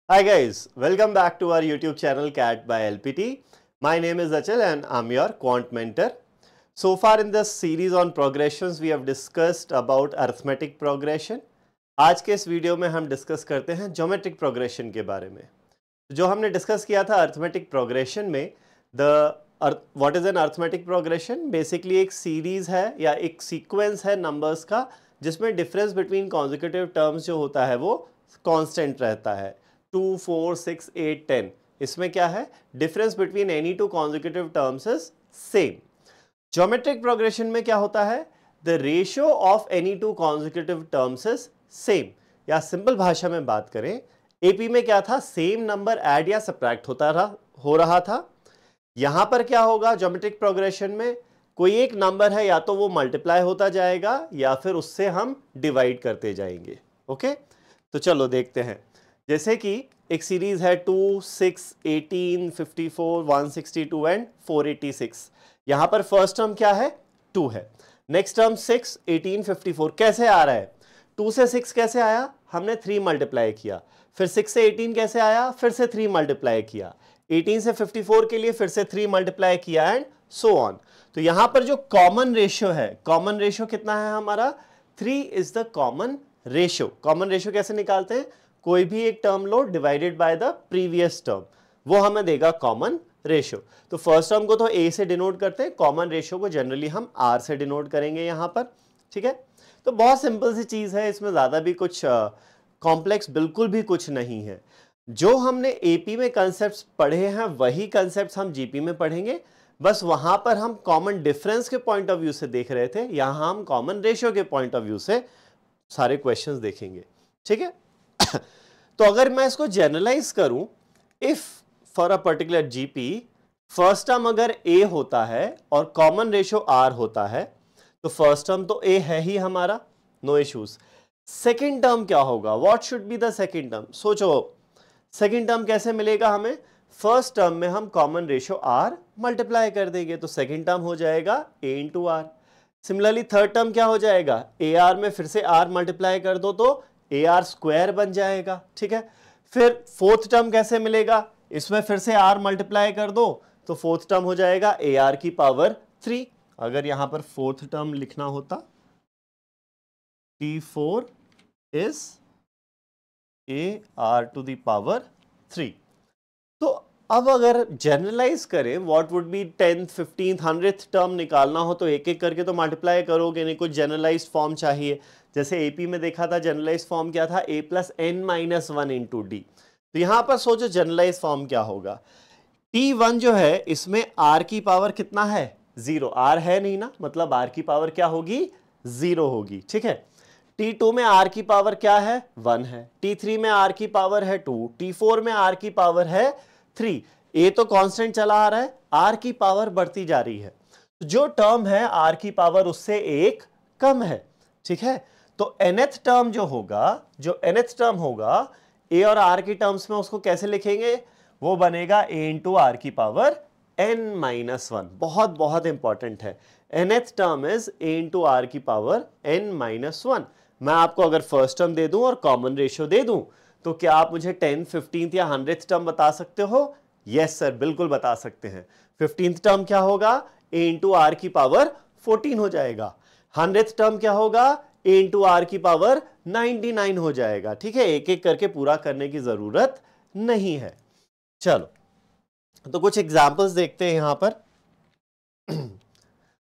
Hi guys, welcome back to our YouTube channel CAT by LPT. My name is Achal and I'm your quant mentor. So far in this series on progressions we have discussed about arithmetic progression. आज के इस video में हम discuss करते हैं geometric progression के बारे में. जो हमने डिस्कस किया था अर्थमेटिक प्रोग्रेशन में, what is an arithmetic progression? Basically एक सीरीज है या एक सीक्वेंस है नंबर्स का जिसमें डिफरेंस बिटवीन कॉन्जिक्यूटिव टर्म्स जो होता है वो कांस्टेंट रहता है. 2, 4, 6, 8, 10 इसमें क्या है? Difference between any two consecutive terms is same. Geometric progression में क्या होता है? The ratio of any two consecutive terms is same. या सिंपल भाषा में बात करें, एपी में क्या था? सेम नंबर ऐड या सब्ट्रैक्ट हो रहा था. यहां पर क्या होगा? ज्योमेट्रिक प्रोग्रेशन में कोई एक नंबर है, या तो वो मल्टीप्लाई होता जाएगा या फिर उससे हम डिवाइड करते जाएंगे. ओके, तो चलो देखते हैं. जैसे कि एक सीरीज है 2, 6, 18, 54, 162 एंड 486. यहां पर फर्स्ट टर्म क्या है? 2 है. Next term 6, 18, 54. कैसे आ रहा है? 2 से 6 कैसे आया? हमने 3 मल्टीप्लाई किया. फिर 6 से 18 कैसे आया? फिर से 3 मल्टीप्लाई किया. 18 से 54 के लिए फिर से 3 मल्टीप्लाई किया एंड सो ऑन. तो यहां पर जो कॉमन रेशियो है, कॉमन रेशियो कितना है हमारा? 3 is the common ratio. Common ratio कैसे निकालते हैं? कोई भी एक term low divided by the previous term, वो हमें देगा कॉमन रेशियो. तो फर्स्ट टर्म को तो ए से डिनोट करते हैं, कॉमन रेशियो को जनरली हम आर से डिनोट करेंगे यहां पर. ठीक है, तो बहुत सिंपल सी चीज है, इसमें ज्यादा भी कुछ कॉम्प्लेक्स बिल्कुल भी कुछ नहीं है. जो हमने एपी में कंसेप्ट्स पढ़े हैं वही कंसेप्ट्स हम जीपी में पढ़ेंगे. बस वहां पर हम कॉमन डिफरेंस के पॉइंट ऑफ व्यू से देख रहे थे, यहां हम कॉमन रेशियो के पॉइंट ऑफ व्यू से सारे क्वेश्चंस देखेंगे. ठीक है, तो अगर मैं इसको जनरलाइज करूं, if for a particular GP first term अगर ए होता है और कॉमन रेशियो आर होता है, तो फर्स्ट टर्म तो ए है ही हमारा, नो इश्यूज. सेकेंड टर्म क्या होगा? What should be the second term? सोचो, सेकेंड टर्म कैसे मिलेगा हमें? फर्स्ट टर्म में हम कॉमन रेशियो आर मल्टीप्लाई कर देंगे, तो सेकेंड टर्म हो जाएगा a into r. Similarly third term क्या हो जाएगा? ए आर में फिर से आर मल्टीप्लाई कर दो तो ए आर स्क्वायर बन जाएगा. ठीक है, फिर फोर्थ टर्म कैसे मिलेगा? इसमें फिर से आर मल्टीप्लाई कर दो तो फोर्थ टर्म हो जाएगा ए आर की पावर 3. अगर यहां पर फोर्थ टर्म लिखना होता, T4 is a r to the power 3. तो अब अगर जनरलाइज करें, what would be 10th, 15th, 100th term निकालना हो तो एक एक करके तो मल्टीप्लाई करोगे नहीं, कुछ जनरलाइज फॉर्म चाहिए. जैसे एपी में देखा था जनरलाइज फॉर्म क्या था? a plus n minus 1 into D. तो यहां पर सोचो जनरलाइज फॉर्म क्या होगा? T1 जो है इसमें r की पावर कितना है? 0. r है नहीं ना, मतलब r की पावर क्या होगी? 0 होगी. ठीक है, T2 में r की पावर क्या है? 1 है. T3 में r की पावर है 2. T4 में r की पावर है 3. a तो कांस्टेंट चला आ रहा है, r की पावर बढ़ती जा रही है. जो टर्म है r की पावर उससे एक कम है. ठीक है, तो nth टर्म जो nth टर्म होगा a और r की टर्म्स में, उसको कैसे लिखेंगे? वो बनेगा a इंटू आर की पावर n माइनस 1. बहुत बहुत इंपॉर्टेंट है. nth term is a into r की पावर n माइनस 1. मैं आपको अगर फर्स्ट टर्म दे दूं और कॉमन रेशियो दे दूं, तो क्या आप मुझे 10th, 15th या 100th टर्म बता सकते हो? यस सर, बिल्कुल बता सकते हैं. 15th टर्म क्या होगा? a इंटू आर की पावर 14 हो जाएगा. 100th टर्म क्या होगा? a इंटू आर की पावर 99 हो जाएगा. ठीक है, एक एक करके पूरा करने की जरूरत नहीं है. चलो, तो कुछ एग्जांपल्स देखते हैं यहां पर.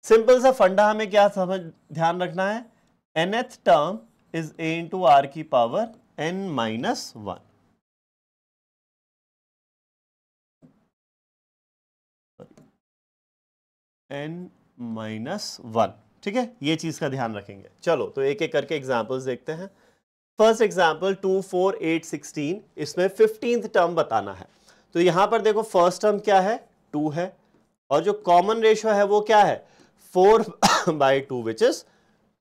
सिंपल सा फंडा हमें क्या ध्यान रखना है? nth term is a into r की power n minus 1. n minus 1. ठीक है, ये चीज का ध्यान रखेंगे. चलो, तो एक एक करके एग्जांपल्स देखते हैं. First example 2, 4, 8, 16. इसमें 15th टर्म बताना है. तो यहां पर देखो, फर्स्ट टर्म क्या है? 2 है, और जो कॉमन रेशियो है वो क्या है? 4/2 which is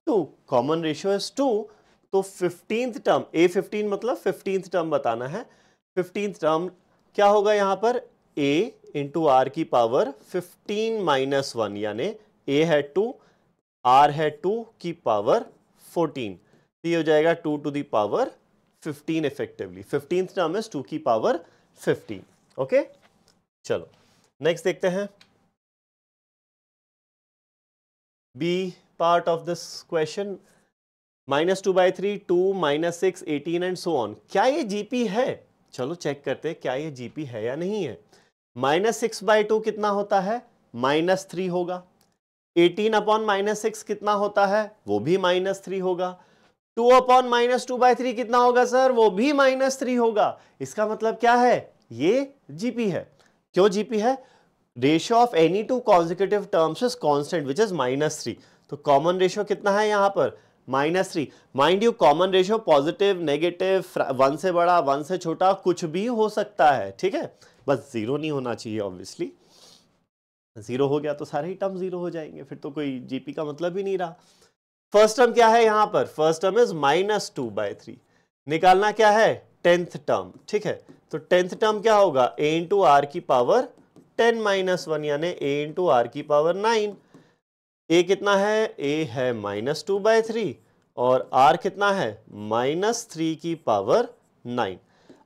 2. Common ratio is 2. तो 15th टर्म, A15 मतलब 15th टर्म बताना है. 15th टर्म क्या होगा यहां पर? a इंटू आर की पावर 15 माइनस 1, यानी a है 2, r है 2 की पावर 14. तो ये हो जाएगा 2 to the power 15 effectively. 15th term is 2 की पावर 15। ओके, चलो नेक्स्ट देखते हैं B part of this question. -2/3, 2, -6, 18 and so on. क्या ये जीपी है? चलो चेक करते हैं क्या ये जीपी है या नहीं है। -6/2 कितना होता है? -3 होगा। 18/-6 कितना होता है? वो भी -3 होगा। 2/-2/3 कितना होगा सर? वो भी -3 होगा। इसका मतलब क्या है? ये जीपी है। क्यों जीपी है? Ratio of any two consecutive terms is constant which is -3। तो कॉमन रेशियो कितना है यहां पर? -3। Mind you common ratio positive, negative, 1 से बड़ा, 1 से छोटा कुछ भी हो सकता है, ठीक है, बस जीरो नहीं होना चाहिए ऑब्वियसली। जीरो हो गया तो सारे ही टर्म जीरो हो जाएंगे, फिर तो कोई जीपी का मतलब ही नहीं रहा। फर्स्ट टर्म क्या है यहां पर? First term is -2/3। निकालना क्या है? 10th टर्म, ठीक है। तो 10th टर्म क्या होगा? a इंटू आर की पावर 10 - 1 यानी a इंटू आर की पावर 9। a कितना है? a है -2/3 और r कितना है? -3 की पावर 9।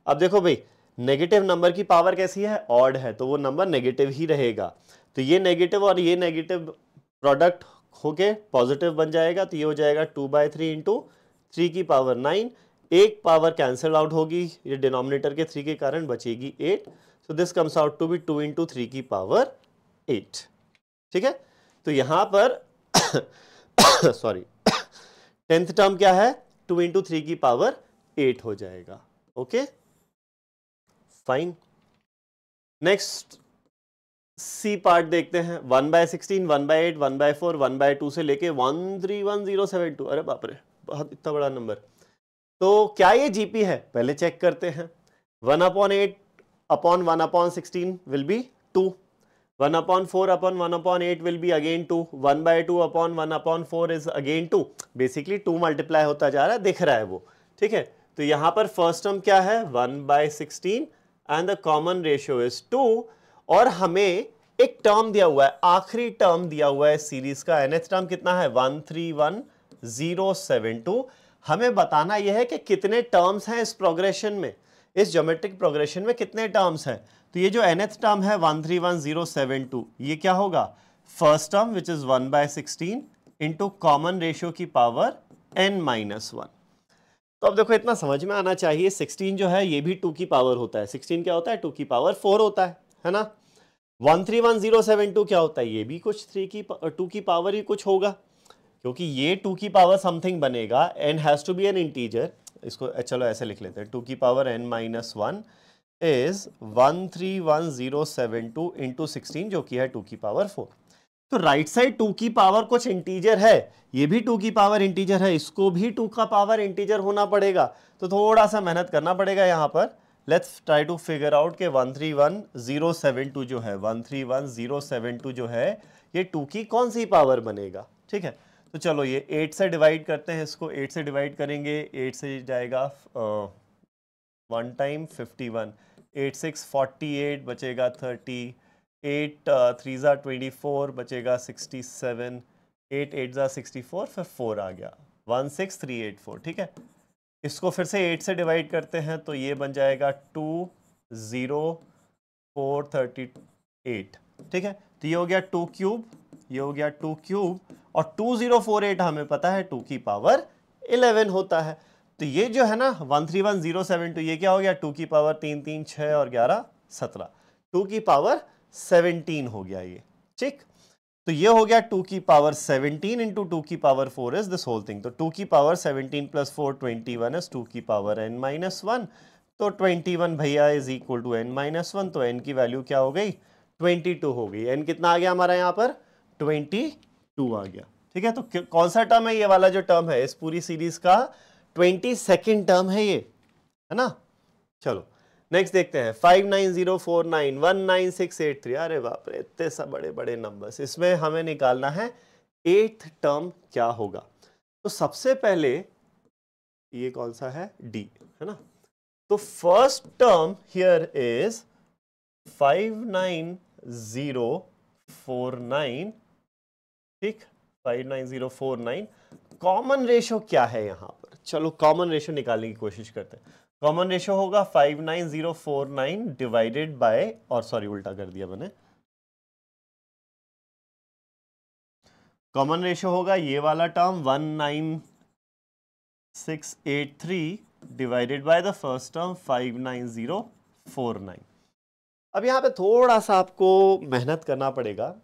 अब देखो भाई, नेगेटिव नंबर की पावर कैसी है? ऑड है, तो वो नंबर नेगेटिव ही रहेगा। तो ये नेगेटिव और ये नेगेटिव प्रोडक्ट होके पॉजिटिव बन जाएगा, तो ये हो जाएगा 2/3 इंटू 3 की पावर 9। एक पावर कैंसिल आउट होगी, ये डिनोमिनेटर के 3 के कारण बचेगी 8। So this comes out to be 2 into 3 की पावर 8। ठीक है, तो यहां पर सॉरी 10th टर्म क्या है? 2 इंटू 3 की पावर 8 हो जाएगा। Okay fine, next C part देखते हैं। 1/16, 1/8, 1/4, 1/2 से लेके 131,072। अरे बाप रे, बहुत इतना बड़ा नंबर। तो क्या ये जीपी है? पहले चेक करते हैं। 1/8/1/16 will be 2। 1/4/1/8 will be again 2. 1/2/1/4 is again 2. Basically 2 multiply होता जा रहा है, दिख रहा है वो, ठीक है। तो यहां पर फर्स्ट टर्म क्या है? 1/16 and the common ratio is 2। और हमें एक टर्म दिया हुआ है, आखिरी टर्म दिया हुआ है सीरीज का। nth टर्म कितना है? 131,072। हमें बताना यह है कि कितने टर्म्स हैं इस प्रोग्रेशन में, इस ज्योमेट्रिक प्रोग्रेशन में कितने टर्म्स हैं। तो ये जो nth टर्म है 131,072, ये क्या होगा? First term which is 1/16 into common ratio की पावर n-1। तो अब देखो इतना समझ में आना चाहिए, 16 जो है ये भी 2 की पावर होता है। 16 क्या होता है? 2 की पावर 4 होता है ना। 131,072 क्या होता है? ये भी कुछ 2 की पावर ही कुछ होगा, क्योंकि ये 2 की पावर समथिंग बनेगा। n has to be an integer. इसको चलो ऐसे लिख लेते हैं, 2 की पावर n-1 इज 131,072 इंटू 16, जो कि है 2 की पावर 4। तो राइट साइड 2 की पावर कुछ इंटीजर है, ये भी 2 की पावर इंटीजर है, इसको भी 2 का पावर इंटीजर होना पड़ेगा। तो थोड़ा सा मेहनत करना पड़ेगा यहाँ पर। Let's try to figure out के 131,072 जो है, 131,072 जो है, ये 2 की कौन सी पावर बनेगा? ठीक है, तो चलो ये 8 से डिवाइड करते हैं इसको। 8 से डिवाइड करेंगे, 8 से जाएगा 1 टाइम 51, 8 6 48 बचेगा 30, 8 3 ज़ा 24 बचेगा 67, 8 8 ज़ा 64, फिर 4 आ गया 16384। ठीक है, इसको फिर से 8 से डिवाइड करते हैं तो ये बन जाएगा 20438। ठीक है, तो ये हो गया 2 क्यूब, ये हो गया 2 क्यूब, और 2048 हमें पता है 2 की पावर 11 होता है। तो ये जो है ना 131,072, ये क्या हो गया? 2 की पावर 3 3 6 और 11 17, 2 की पावर 17 हो गया ये। ठीक, तो ये हो गया 2 की पावर 17 इंटू 2 की power 4 is this whole thing. तो 2 की पावर 17 प्लस 4 21 इज 2 की पावर n-1। तो 21 भैया इज इक्वल टू n-1, तो n की वैल्यू क्या हो गई? 22 हो गई। n कितना आ गया हमारा यहाँ पर? 22 आ गया। ठीक है, तो कौन सा टर्म है? ये वाला जो टर्म है इस पूरी सीरीज का 22nd टर्म है ये, है ना। चलो नेक्स्ट देखते हैं। 59049 19683। अरे बाप रे, इतने सब बड़े बड़े नंबर्स। इसमें हमें निकालना है 8th टर्म क्या होगा। तो सबसे पहले ये कौन सा है? डी, है ना। तो फर्स्ट टर्म हियर इज 59049। ठीक, 59049। कॉमन रेशियो क्या है यहां पर? चलो कॉमन रेशियो निकालने की कोशिश करते हैं। कॉमन रेशियो होगा 59049 डिवाइडेड बाय, और सॉरी उल्टा कर दिया मैंने, कॉमन रेशियो होगा ये वाला term 19683 divided by the first term 59049। अब यहाँ पे थोड़ा सा आपको मेहनत करना पड़ेगा,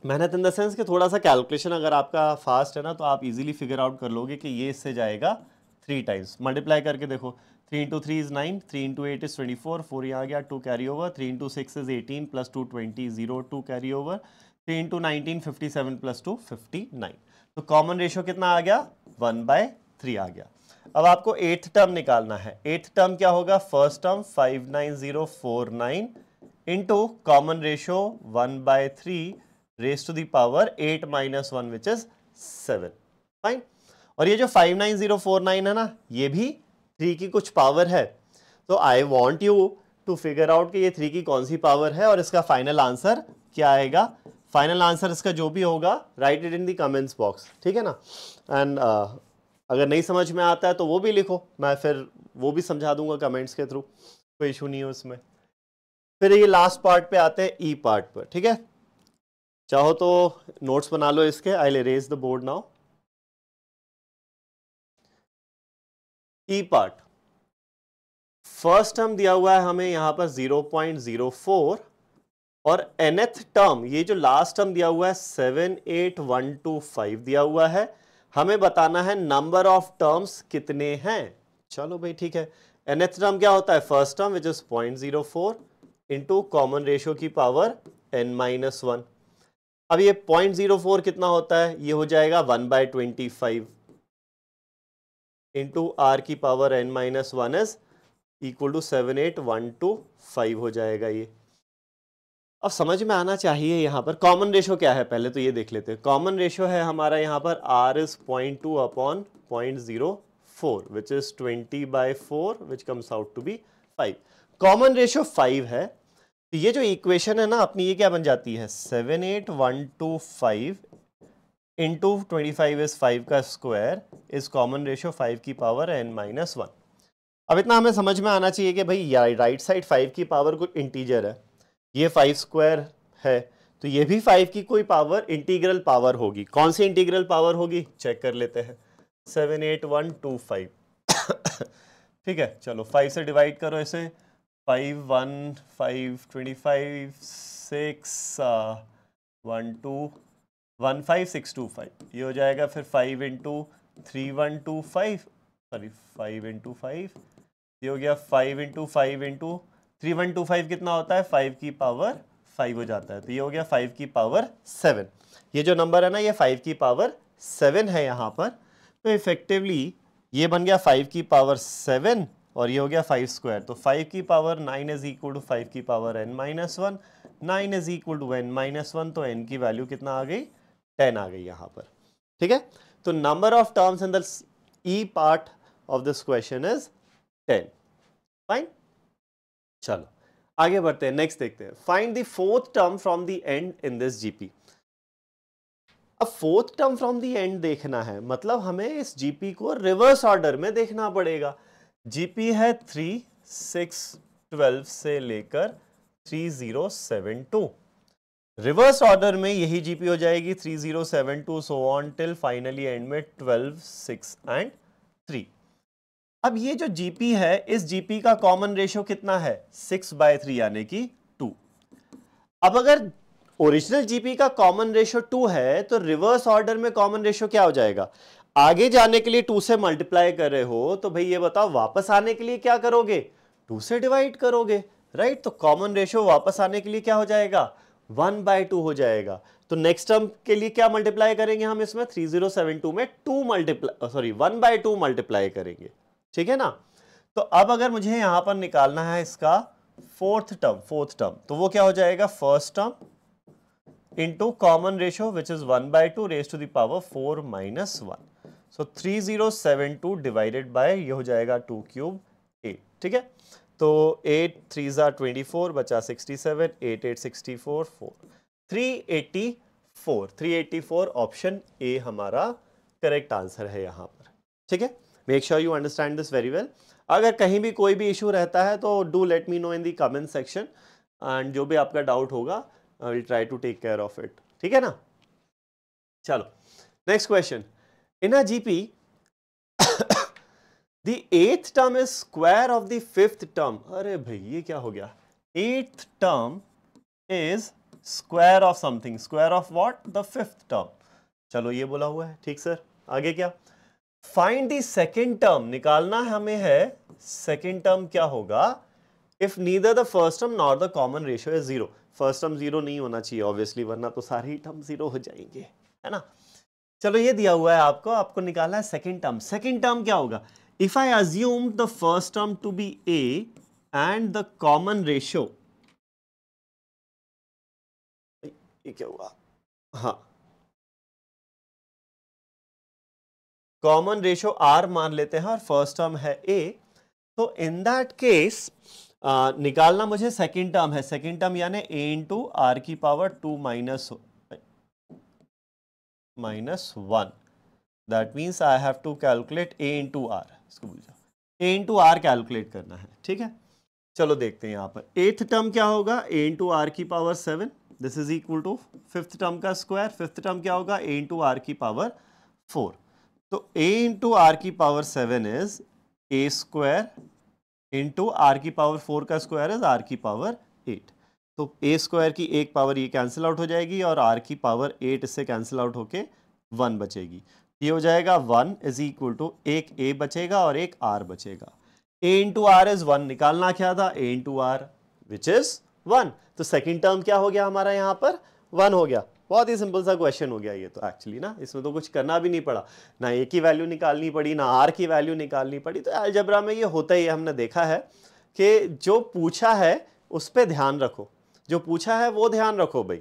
मेहनत इन द सेंस कि थोड़ा सा कैलकुलेशन अगर आपका फास्ट है ना तो आप इजीली फिगर आउट कर लोगे कि ये इससे जाएगा 3 टाइम्स। मल्टीप्लाई करके देखो, 3 into 3 is 9, 3 into 8 is 24, 4 यहाँ आ गया, 2 carry over, 3 into 6 is 18 plus 2 20, 0 2 carry over, 3 into 19 57 plus 2 59। तो कॉमन रेशियो कितना आ गया, 1/3 आ गया। अब आपको एट्थ टर्म निकालना है। एट्थ टर्म क्या होगा, first term 59049 into common ratio 1/3 raise to the power 8 - 1 which is 7। फाइन। और ये जो 59049 है ना, ये भी 3 की कुछ पावर है। तो I want you to figure out कि ये 3 की कौन सी पावर है और इसका फाइनल आंसर क्या आएगा। फाइनल आंसर इसका जो भी होगा right it in the comments box, ठीक है ना। एंड अगर नहीं समझ में आता है तो वो भी लिखो, मैं फिर वो भी समझा दूंगा कमेंट्स के थ्रू, कोई इशू नहीं है उसमें। फिर ये लास्ट पार्ट पे आते हैं, ई पार्ट पर, ठीक है। चाहो तो नोट्स बना लो इसके। I will erase the board now. E part, first term दिया हुआ है हमें यहां पर 0.04 और nth टर्म, ये जो लास्ट टर्म दिया हुआ है 78125 दिया हुआ है। हमें बताना है नंबर ऑफ टर्म्स कितने हैं। चलो भाई ठीक है। nth टर्म क्या होता है, first term which is 0.04 into common ratio की पावर n-1। अब ये 0.04 कितना होता है, ये हो जाएगा 1/25 इंटू आर की power n-1 is equal to 78125 हो जाएगा ये। अब समझ में आना चाहिए यहाँ पर कॉमन रेशियो क्या है, पहले तो ये देख लेते हैं। कॉमन रेशियो है हमारा यहाँ पर r is 0.2/0.04 which is 20/4 which comes out to be 5। Common ratio 5 है, तो ये जो इक्वेशन है ना अपनी, ये क्या बन जाती है, 78125 इंटू 25 इज 5 का स्क्वायर इज कॉमन रेशियो 5 की पावर n-1। अब इतना हमें समझ में आना चाहिए कि भाई राइट साइड 5 की पावर कोई इंटीजर है, ये 5 स्क्वायर है, तो ये भी 5 की कोई पावर इंटीग्रल पावर होगी। कौन सी इंटीग्रल पावर होगी, चेक कर लेते हैं। 78125 ठीक है। चलो 5 से डिवाइड करो इसे, 5 1 5 25 6 1 2 1 5 6 2 5, ये हो जाएगा। फिर 5 इंटू 3125, सॉरी 5 इंटू 5, ये हो गया 5 इंटू 5 इंटू 3125 कितना होता है, 5 की पावर 5 हो जाता है, तो ये हो गया 5 की पावर 7। ये जो नंबर है ना, ये 5 की पावर 7 है यहाँ पर। तो इफेक्टिवली ये बन गया 5 की पावर 7 और ये हो गया 5 स्क्वायर। तो 5 की पावर 9 इज इक्वल टू 5 की power n-1, 9 is equal to n-1, तो n की वैल्यू कितना आ गई, 10 आ गई यहाँ पर, ठीक है। तो number of terms in the e part of this question is 10। Fine. चलो आगे बढ़ते हैं, नेक्स्ट देखते हैं। Find the fourth term from the end in this GP. अब fourth term from the end देखना है, मतलब हमें इस जीपी को रिवर्स ऑर्डर में देखना पड़ेगा। जीपी है 3 6 12 से लेकर 3072। रिवर्स ऑर्डर में यही जीपी हो जाएगी 3072 so on till finally and में 12 6 एंड 3। अब ये जो जीपी है, इस जीपी का कॉमन रेशियो कितना है, 6/3 यानी कि 2। अब अगर ओरिजिनल जीपी का कॉमन रेशियो 2 है तो रिवर्स ऑर्डर में कॉमन रेशियो क्या हो जाएगा, आगे जाने के लिए 2 से मल्टीप्लाई कर रहे हो तो भाई ये बताओ वापस आने के लिए क्या करोगे, 2 से डिवाइड करोगे, राइट। तो कॉमन रेशियो वापस आने के लिए क्या हो जाएगा, 1/2 हो जाएगा। तो नेक्स्ट टर्म के लिए क्या मल्टीप्लाई करेंगे हम, इसमें 3072 में 1/2 मल्टीप्लाई करेंगे, ठीक है ना। तो अब अगर मुझे यहां पर निकालना है इसका फोर्थ टर्म, तो वो क्या हो जाएगा, first term into common ratio which is 1/2 raise to the power 4 - 1। So 3072 divided by ये हो जाएगा 2 क्यूब 8, ठीक है। तो 8 3 24 बचा 67, 8 8 64 4 384 ऑप्शन ए हमारा करेक्ट आंसर है यहां पर, ठीक है। Make sure you understand this very well. अगर कहीं भी कोई भी इशू रहता है तो do let me know in the comment section, and जो भी आपका डाउट होगा I will try to take care of it, ठीक है ना। चलो next question, in a GP the 8th term is square of the 5th term. अरे भाई ये क्या हो गया, 8th term is square of something, square of what, the 5th term. चलो ये बोला हुआ है, ठीक सर, आगे क्या, फाइंड द सेकेंड टर्म, निकालना हमें है सेकेंड टर्म क्या होगा, if neither the first term nor the common ratio is 0। First term 0 नहीं होना चाहिए ऑब्वियसली, वरना तो सारे ही टर्म 0 हो जाएंगे, है ना। चलो ये दिया हुआ है आपको, आपको निकालना है सेकेंड टर्म। सेकेंड टर्म क्या होगा, if I assume the first term to be a and the common ratio, ये क्या हुआ, हाँ कॉमन रेशियो r मान लेते हैं और फर्स्ट टर्म है a, तो इन दैट केस निकालना मुझे सेकेंड टर्म है। सेकेंड टर्म यानी a इंटू आर की power 2 minus 1, that means I have to calculate a into r, इसको भूल जाओ, a इंटू आर कैलकुलेट करना है, ठीक है। चलो देखते हैं यहाँ पर 8th टर्म क्या होगा, a इंटू आर की power 7, this is equal to 5th term का स्क्वायर, 5th टर्म क्या होगा, a इंटू आर की पावर 4, तो a इंटू आर की power 7 is a square into r की पावर 4 का स्क्वायर इज आर की पावर 8, तो a स्क्वायर की एक पावर ये कैंसिल आउट हो जाएगी और r की पावर 8 इससे कैंसिल आउट होके 1 बचेगी, ये हो जाएगा 1 इज इक्वल टू एक a बचेगा और एक r बचेगा। a इंटू आर इज 1, निकालना क्या था, a into r which is 1, तो सेकेंड टर्म क्या हो गया हमारा यहाँ पर 1 हो गया। बहुत ही सिंपल सा क्वेश्चन हो गया ये तो एक्चुअली ना, इसमें तो कुछ करना भी नहीं पड़ा, ना a की वैल्यू निकालनी पड़ी ना r की वैल्यू निकालनी पड़ी। तो अलजेब्रा में ये होता ही है, हमने देखा है कि जो पूछा है उस पर ध्यान रखो, जो पूछा है वो ध्यान रखो भाई।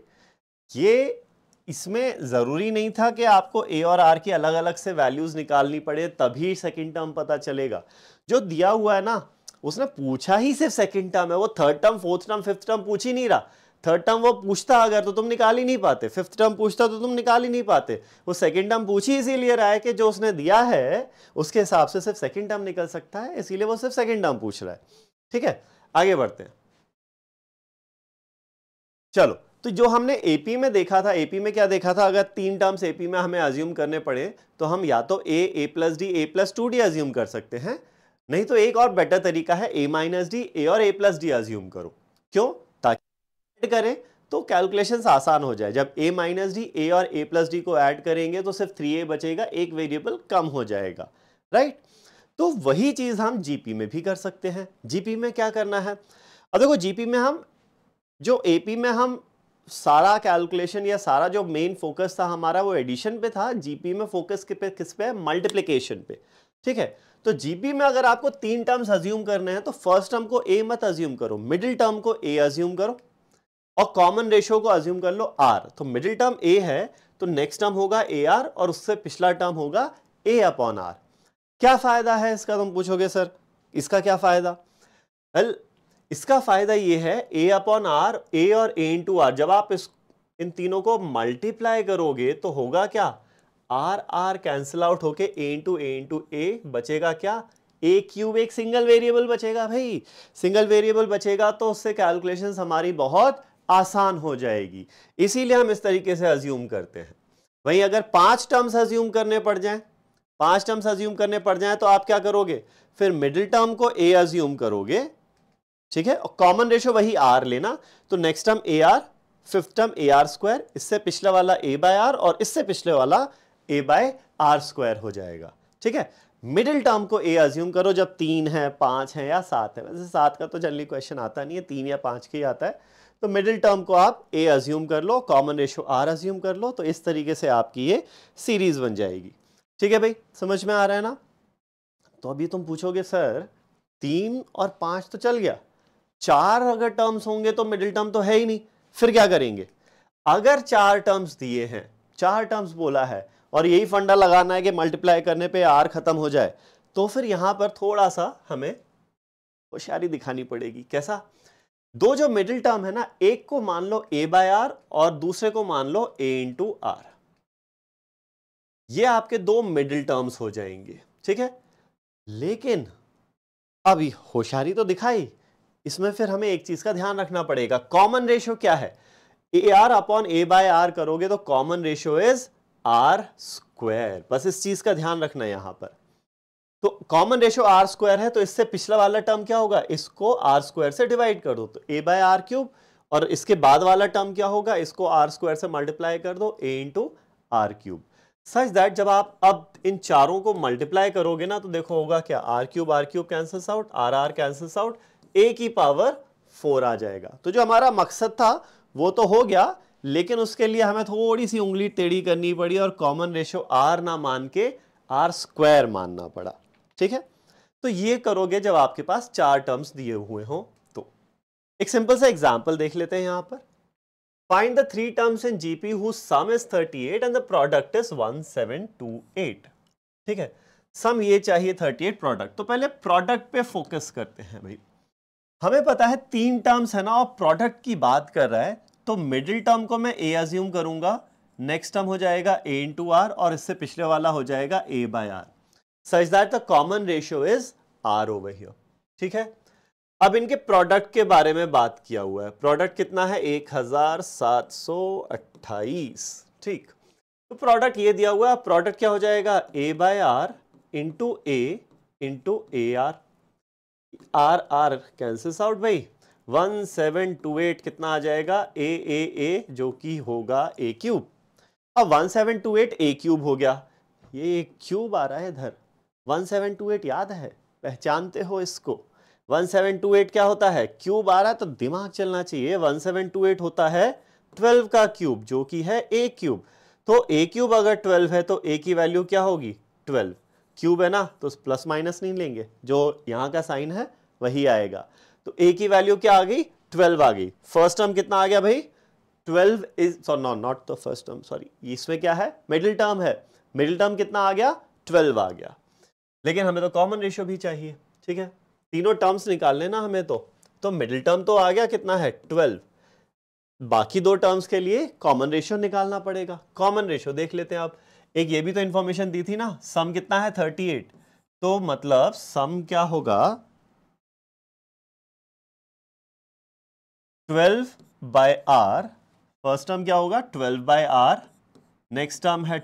ये इसमें ज़रूरी नहीं था कि आपको a और r की अलग अलग से वैल्यूज़ निकालनी पड़े तभी सेकेंड टर्म पता चलेगा। जो दिया हुआ है ना उसने पूछा ही सिर्फ सेकेंड टर्म है, वो third term fourth term fifth term पूछ ही नहीं रहा। थर्ड टर्म वो पूछता अगर तो तुम निकाल ही नहीं पाते, फिफ्थ टर्म पूछता तो तुम निकाल ही नहीं पाते। वो सेकंड टर्म पूछ ही इसीलिए रहा है कि जो उसने दिया है उसके हिसाब से सिर्फ सेकंड टर्म निकल सकता है, इसीलिए वो सिर्फ सेकंड टर्म पूछ रहा है, ठीक है। आगे बढ़ते हैं, चलो तो जो हमने एपी में देखा था, एपी में क्या देखा था, अगर 3 टर्म्स एपी में हमें अज्यूम करने पड़े तो हम या तो a plus D, a plus 2d assume कर सकते हैं, नहीं तो एक और बेटर तरीका है a माइनस डी, a और a प्लस डी अज्यूम करो। क्यों, ताकि ऐड करें तो कैलकुलेशंस आसान हो जाए। जब a माइनस डी, a और a प्लस डी को ऐड करेंगे तो सिर्फ 3a बचेगा, एक वेरिएबल कम हो जाएगा, राइट। तो वही चीज हम जीपी में भी कर सकते हैं। जीपी में क्या करना है, अब देखो जीपी में हम जो एपी में हम सारा कैलकुलेशन या सारा जो मेन फोकस था हमारा वो एडिशन पे था, जीपी में फोकस किस पे है, मल्टीप्लिकेशन पे, ठीक है। तो जीपी में अगर आपको 3 टर्म्स अज्यूम करने हैं तो फर्स्ट टर्म को a मत अज्यूम करो, मिडिल टर्म को a अज्यूम करो और कॉमन रेशियो को अज्यूम कर लो r। तो मिडिल टर्म a है तो नेक्स्ट टर्म होगा ar और उससे पिछला टर्म होगा a अपॉन r। क्या फायदा है इसका, तुम पूछोगे सर इसका क्या फायदा। वेल इसका फायदा ये है a अपॉन r, a और a इंटू आर, जब आप इन तीनों को मल्टीप्लाई करोगे तो होगा क्या, r r कैंसिल आउट होके a इंटू a बचेगा क्या, a क्यूब, एक सिंगल वेरिएबल बचेगा भाई। सिंगल वेरिएबल बचेगा तो उससे कैलकुलेशंस हमारी बहुत आसान हो जाएगी, इसीलिए हम इस तरीके से अज्यूम करते हैं। वहीं अगर 5 टर्म्स अज्यूम करने पड़ जाएं, 5 टर्म्स अज्यूम करने पड़ जाएं तो आप क्या करोगे, फिर मिडिल टर्म को a अज्यूम करोगे, ठीक है, और कॉमन रेशियो वही r लेना, तो next term ar, fifth term ar square, इससे पिछले वाला a बाय r और इससे पिछले वाला a बाय r स्क्वायर हो जाएगा, ठीक है। मिडिल टर्म को a अज्यूम करो जब 3 है, 5 है या 7 है, वैसे 7 का तो जनरली क्वेश्चन आता नहीं है, 3 या 5 के ही आता है। तो मिडिल टर्म को आप a अज्यूम कर लो, कॉमन रेशियो r अज्यूम कर लो, तो इस तरीके से आपकी ये सीरीज बन जाएगी, ठीक है भाई, समझ में आ रहा है ना। तो अभी तुम पूछोगे सर 3 और 5 तो चल गया, 4 अगर टर्म्स होंगे तो मिडिल टर्म तो है ही नहीं, फिर क्या करेंगे। अगर 4 टर्म्स दिए हैं, 4 टर्म्स बोला है और यही फंडा लगाना है कि मल्टीप्लाई करने पे r खत्म हो जाए, तो फिर यहां पर थोड़ा सा हमें होशियारी दिखानी पड़ेगी। कैसा, दो जो मिडिल टर्म है ना, एक को मान लो a बाय r और दूसरे को मान लो a इंटू r, ये आपके 2 मिडिल टर्म्स हो जाएंगे, ठीक है। लेकिन अभी होशियारी तो दिखाई, इसमें फिर हमें एक चीज का ध्यान रखना पड़ेगा, कॉमन रेशियो क्या है, a r upon a by r करोगे तो common ratio is r square, बस इस चीज का ध्यान रखना है यहां पर। तो कॉमन रेशियो आर स्क्वायर है, तो इससे पिछला वाला टर्म क्या होगा, इसको आर स्क्वायर से डिवाइड कर दो तो ए बाय आर क्यूब, और इसके बाद वाला टर्म क्या होगा, इसको आर स्क्वायर से मल्टीप्लाई कर दो a into r cube, such that जब आप अब इन चारों को मल्टीप्लाई करोगे ना तो देखो होगा क्या, r cube cancels out, r cancels out, a की पावर 4 आ जाएगा। तो जो हमारा मकसद था वो तो हो गया, लेकिन उसके लिए हमें थोड़ी सी उंगली टेढ़ी करनी पड़ी और कॉमन रेशियो आर ना मान के आर स्क्वायर मानना पड़ा। ठीक है, तो ये करोगे जब आपके पास 4 टर्म्स दिए हुए हों। तो एक सिंपल सा एग्जांपल देख लेते हैं यहां पर, find the 3 terms in GP whose sum is 38 and the product is 1728। ठीक है, सम ये चाहिए 38, प्रोडक्ट, तो पहले प्रोडक्ट पे फोकस करते हैं भाई। हमें पता है 3 टर्म्स है ना, और प्रोडक्ट की बात कर रहा है, तो मिडिल टर्म को मैं ए अज्यूम करूंगा, नेक्स्ट टर्म हो जाएगा ए इंटू आर, और इससे पिछले वाला हो जाएगा a by r, such that the common ratio is R over here। ठीक है, अब इनके प्रोडक्ट के बारे में बात किया हुआ है, प्रोडक्ट कितना है 1728। ठीक, तो प्रोडक्ट ये दिया हुआ है, प्रोडक्ट क्या हो जाएगा a by r into a r, r cancels out भाई, 1728 कितना आ जाएगा ए जो कि होगा ए क्यूब। अब 1728 ए क्यूब हो गया, ये क्यूब आ रहा है इधर, 1728 याद है, पहचानते हो इसको, 1728 क्या होता है, क्यूब आ रहा है तो दिमाग चलना चाहिए, 1728 होता है 12 का क्यूब जो कि है ए क्यूब। तो ए क्यूब अगर 12 है तो ए की वैल्यू क्या होगी 12, क्यूब है ना तो प्लस माइनस नहीं लेंगे, जो यहाँ का साइन है वही आएगा, तो ए की वैल्यू क्या आ गई 12 आ गई। फर्स्ट टर्म कितना आ गया भाई 12 is not the first term, sorry इसमें क्या है मिडिल टर्म है, मिडिल टर्म कितना आ गया 12 आ गया, लेकिन हमें तो कॉमन रेशियो भी चाहिए। ठीक है, तीनों टर्म्स निकालने ना हमें, तो मिडिल टर्म तो आ गया कितना है 12, बाकी 2 टर्म्स के लिए कॉमन रेशियो निकालना पड़ेगा। कॉमन रेशियो देख लेते हैं आप, एक ये भी तो इंफॉर्मेशन दी थी ना, सम कितना है 38, तो मतलब सम क्या होगा 12 बाय आर, फर्स्ट टर्म क्या होगा 12 बाय आर, नेक्स्ट टर्म है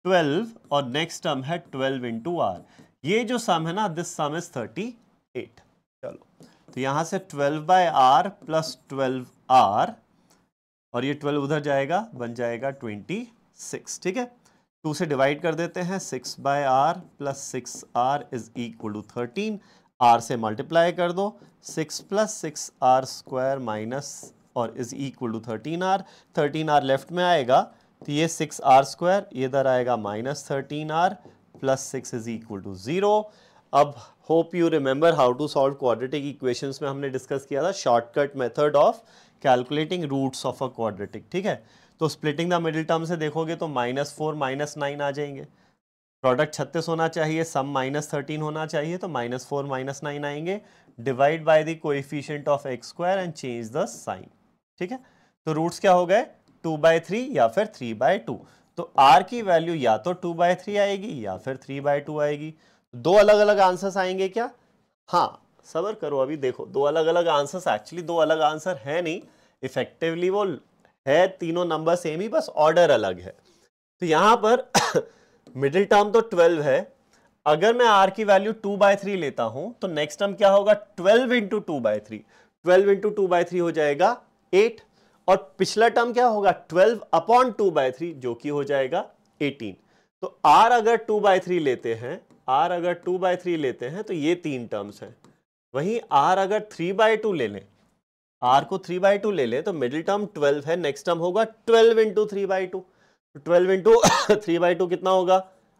12 और नेक्स्ट टर्म है 12 इंटू आर, ये जो सम है ना दिस सम इज 38। चलो, तो यहां से 12 बाय आर प्लस 12 आर, और ये 12 उधर जाएगा, बन जाएगा 26। ठीक है, 2 से डिवाइड कर देते हैं, 6 by r plus 6 r is equal to 13, r से मल्टीप्लाई कर दो, 6 प्लस 6 आर स्क्वायर माइनस और is equal to 13 r left में आएगा, तो ये 6 आर स्क्वायर, ये इधर आएगा minus 13 r plus 6 is equal to 0। अब hope you remember how to solve quadratic equations में हमने डिस्कस किया था shortcut method of calculating roots of a quadratic. ठीक है, तो स्प्लिटिंग द मिडिल टर्म से देखोगे तो -4 -9 आ जाएंगे, प्रोडक्ट 36 होना चाहिए, सम -13 होना चाहिए, तो -4 -9 आएंगे, divide by the coefficient of x square and change the sign. ठीक है, तो रूट्स क्या हो गए 2/3 या फिर 3/2, तो r की वैल्यू या तो 2/3 आएगी या फिर 3/2 आएगी। 2 अलग अलग आंसर्स आएंगे क्या, हाँ सबर करो, अभी देखो 2 अलग अलग आंसर्स, एक्चुअली 2 अलग आंसर है नहीं, इफेक्टिवली वो है तीनों नंबर सेम ही, बस ऑर्डर अलग है। तो यहां पर मिडिल टर्म तो 12 है, अगर मैं r की वैल्यू 2/3 लेता हूं तो नेक्स्ट टर्म क्या होगा 12 इंटू 2/3, 12 इंटू 2/3 हो जाएगा 8, और पिछला टर्म क्या होगा 12 अपॉन 2/3 जो कि हो जाएगा 18। तो r अगर 2/3 लेते हैं, r अगर 2/3 लेते हैं तो ये 3 टर्म्स हैं, वहीं r अगर 3/2 ले लें, r को 3/2 ले लें तो मिडिल टर्म 12 है, नेक्स्ट टर्म होगा 12 इंटू 3/2, 12 इंटू 3/2 कितना होगा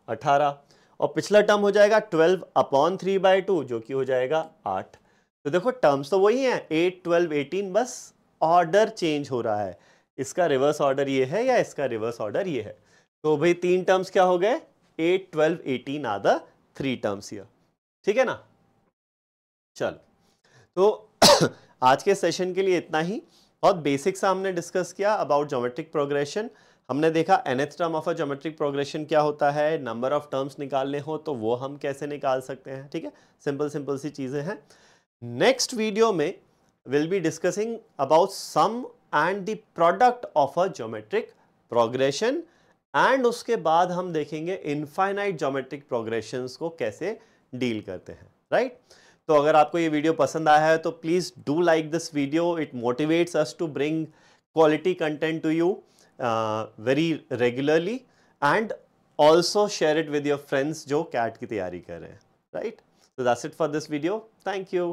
18, और पिछला टर्म हो जाएगा 12 अपॉन 3/2 जो कि हो जाएगा 8। तो देखो टर्म्स तो वही हैं 8 12 18, बस ऑर्डर चेंज हो रहा है, इसका रिवर्स ऑर्डर ये है या इसका रिवर्स ऑर्डर ये है। तो भाई 3 टर्म्स क्या हो गए 8 12 18 आर द 3 टर्म्स हियर। ठीक है ना, चल तो आज के सेशन के लिए इतना ही, बहुत बेसिक सा हमने डिस्कस किया अबाउट ज्योमेट्रिक प्रोग्रेशन। हमने देखा nth term of a geometric progression क्या होता है, नंबर ऑफ टर्म्स निकालने हो तो वो हम कैसे निकाल सकते हैं, ठीक है, सिंपल सिंपल सी चीजें हैं। नेक्स्ट वीडियो में will be discussing about sum and the product of a geometric progression, and उसके बाद हम देखेंगे इनफाइनाइट ज्योमेट्रिक प्रोग्रेशंस को कैसे डील करते हैं, राइट। तो अगर आपको ये वीडियो पसंद आया है तो please do like this video, it motivates us to bring quality content to you very regularly, and also share it with your friends जो CAT की तैयारी कर रहे हैं, right? So that's it for this video. Thank you.